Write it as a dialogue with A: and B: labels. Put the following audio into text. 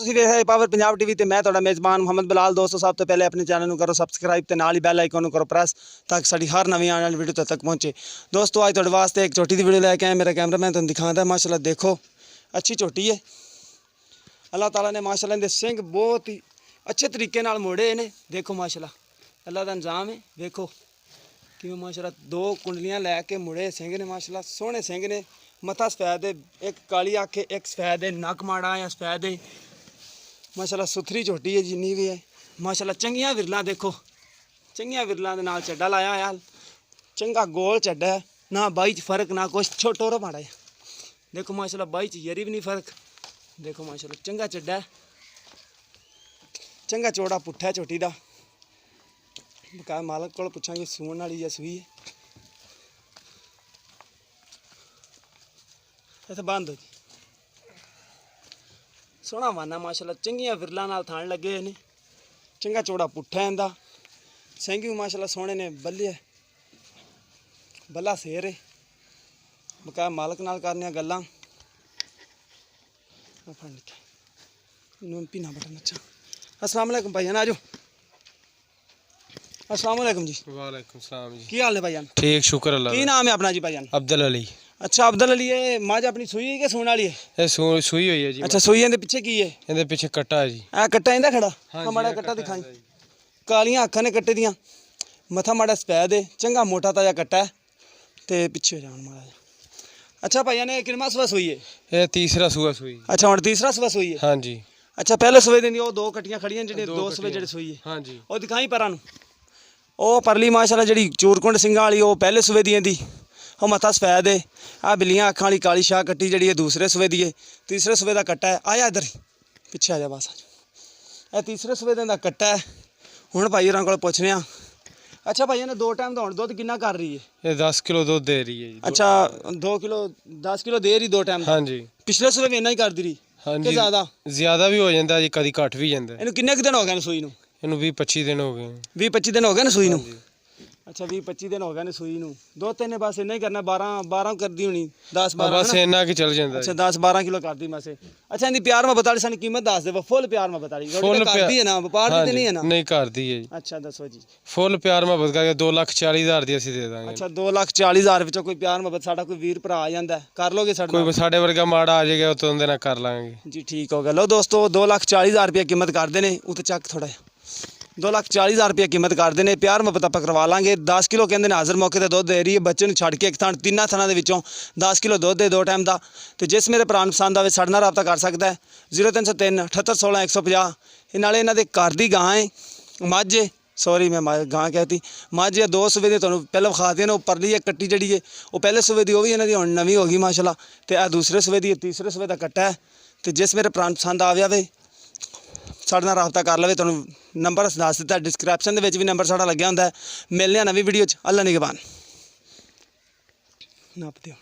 A: ਤੁਸੀਂ ਵੇਖ ਰਹੇ ਪਾਵਰ ਪੰਜਾਬ ਟੀਵੀ ਤੇ ਮੈਂ ਤੁਹਾਡਾ ਮੇਜ਼ਬਾਨ ਮੁਹੰਮਦ ਬਲਾਲ। ਦੋਸਤੋ ਸਭ ਤੋਂ ਪਹਿਲੇ ਆਪਣੇ ਚੈਨਲ ਨੂੰ ਕਰੋ ਸਬਸਕ੍ਰਾਈਬ ਤੇ ਨਾਲ ਹੀ ਬੈਲ ਆਈਕਨ ਨੂੰ ਕਰੋ ਪ੍ਰੈਸ ਤਾਂ ਕਿ ਸਾਡੀ ਹਰ ਨਵੀਂ ਆਉਣ ਵਾਲੀ ਵੀਡੀਓ ਤੁਹਾਡੇ ਤੱਕ ਪਹੁੰਚੇ। ਦੋਸਤੋ ਅੱਜ ਤੁਹਾਡੇ ਵਾਸਤੇ ਇੱਕ ਝੋਟੀ ਦੀ ਵੀਡੀਓ ਲੈ ਕੇ ਆਇਆ। ਮੇਰਾ ਕੈਮਰਾਮੈਨ ਤੁਹਾਨੂੰ ਦਿਖਾਉਂਦਾ। ਮਾਸ਼ਾਅੱਲਾ देखो अच्छी झोटी है। अल्लाह ताला ने माशाल्लाह इनके सिंग बहुत ही अच्छे तरीके नाल मोड़े ने। देखो माशाल्लाह अल्लाह का इंजाम है। देखो कि माशाल्लाह दो कुंडलियां लैके मुड़े सिंग ने। माशाल्लाह सोहने सिंग ने। मथा सफेद है, एक काली अख है, एक सफेद है, नक माड़ा या सफेद है। माशाल्लाह सुथरी झोटी है जिन्नी भी है। माशाल्लाह चंगियां विरलां देखो, चंगियां विरलां दे नाल चड्डा लाया होया। चंगा गोल चड्डा है, ना बाई च फर्क ना कुछ छोटो रो माड़ा है। देखो माशाल्लाह बाई च यरी भी नहीं फर्क। देखो माशाल्लाह चंगा चड्डा है, चंगा चौड़ा पुट्ठा है झोटी दा। बकाया मालक को पुछांगे सूण वाली या सूई है। इत्थे बंद हो जी। सोहना वाना माशाल्लाह चंगियां विरलां नाल थान लगे ने। चंगा चौड़ा पुट्ठा है इंदा। सिंग भी माशाल्लाह सोहने ने, बल्ले बल्ला शेर है। बकाया मालक नाल करने गल्लां। पीना बटन अच्छा। अस्सलाम वालेकुम भाईजान, आ जाओ। अस्सलाम वालेकुम जी।
B: वालेकुम सलाम जी।
A: की हाल है भाईजान?
B: ठीक शुक्र अल्लाह।
A: की नाम है अपना जी भाईजान?
B: अब्दुल अली।
A: अच्छा अब्दुल अली, ये माज अपनी सूई है कि सूण वाली है?
B: ये सूई हुई है जी।
A: अच्छा सूई है। पिछे की है?
B: इहदे पीछे कट्टा है जी।
A: आ कट्टा इंदा खड़ा?
B: हाँ
A: हाँ माड़ा कट्टा दिखाई। कालियां अखां ने कट्टे दियां, मथा माड़ा सफेद है, चंगा मोटा ताजा कट्टा है। ते पिछे हो जान माड़ा। अच्छा भाईया ने कितना सुबह सोई है?
B: ये तीसरा सुबह सोई।
A: अच्छा हुण तीसरा सुबह सोई है?
B: हाँ जी।
A: अच्छा पहले सुबह दिन वो दो कट्टियां खड़ियां जिहड़े दो सुबह जेहड़े सोई है।
B: हाँ जी।
A: वो दिखाई परां नूं। वो परली माशाल्लाह जिहड़ी चूरकुंड सिंगां वाली वो पहले सुबह दी दी। वो मथा सफेद है। आ बिल्लियां अखां वाली काली शाह कट्टी जिहड़ी है दूसरे सुबह दी है। तीसरे सुबह दा कट्टा है। आया इधर पिछे आ जा बस। ये तीसरे सुबह दा कट्टा है। हुण भाई होरां कोल पुछने आ। अच्छा भाई ने दो टाइम का हुण दुध कितना कर रही है?
B: ये 10 किलो दूध दे रही है जी।
A: अच्छा 2 किलो 10 किलो दे रही दो टाइम?
B: हाँ जी।
A: पिछले सुबह भी इन्ना ही करदी रही?
B: हाँ
A: जी। ज़्यादा
B: ज़्यादा भी हो जाता जी, कभी घट भी जाता।
A: इन्हू किन्ने दिन हो गए ने सूई नूं?
B: इन्हू 20-25 दिन हो गए।
A: 20-25 दिन हो गए ने सूई नूं? अच्छा 20-25 दिन हो गए ने सूई नूं। दो तीन बस इन्ना ही करना। 12 कर दी होनी, 10-12
B: बस इन्ना कि चल जाता।
A: अच्छा 10-12 किलो कर दी मसे। अच्छा इनकी प्यार में बता दी कीमत दस दे। फुल प्यार में बता दी करदी है ना, व्यापार दी नहीं है ना? नहीं
B: करदी है।
A: अच्छा दसो जी।
B: फुल प्यार मोहब्बत करके 2,40,000 दी असीं दे दांगे।
A: अच्छा 2,40,000 विचों कोई प्यार मोहब्बत साडा कोई वीर भरा आ जांदा है, कर लोगे साडे नाल?
B: कोई साडे वर्गा माड़ा आ जाएगा तो उहदे नाल कर लांगे
A: जी। ठीक हो गया। लो दोस्तों 2,40,000 रुपये कीमत करते हैं। उत्ते चक थोड़ा 2,40,000 रुपये कीमत करते हैं। प्यार मुहब्बत आपां करवा लांगे। 10 किलो कहते हैं हाज़र मौके पर दुध दे रही है। बच्चे नूं छड्ड के एक थान तिन्नां थानां दे विचों 10 किलो दुध दे दो टाइम का। तो जिस मेरे भरा नूं पसंद आवे साडे नाल राबता कर सकता है। 0303 78 16 150। नाले इन्हां दे घर दी गां है, मझ है, सॉरी मैं गां कहती, मझ है। दो सूबे दी तुहानूं पहले विखाती ने। परली है कट्टी जिहड़ी है वो पहले सूबे दी, वो भी इन्हां दी हुण नवीं हो गई माशाल्लाह। ते आ दूसरे सूबे दी, तीसरे सूबे दा कट्टा है। तो जिस मेरे भरा नूं पसंद आ जावे साडे नाल राबता कर लवे। तुहानूं नंबर दस दिता, डिस्क्रिप्शन दे विच भी नंबर साडा लग्या हुंदा है। मिलने नवीं वीडियो च। अल्लाह निगहबान। नाप दिओ।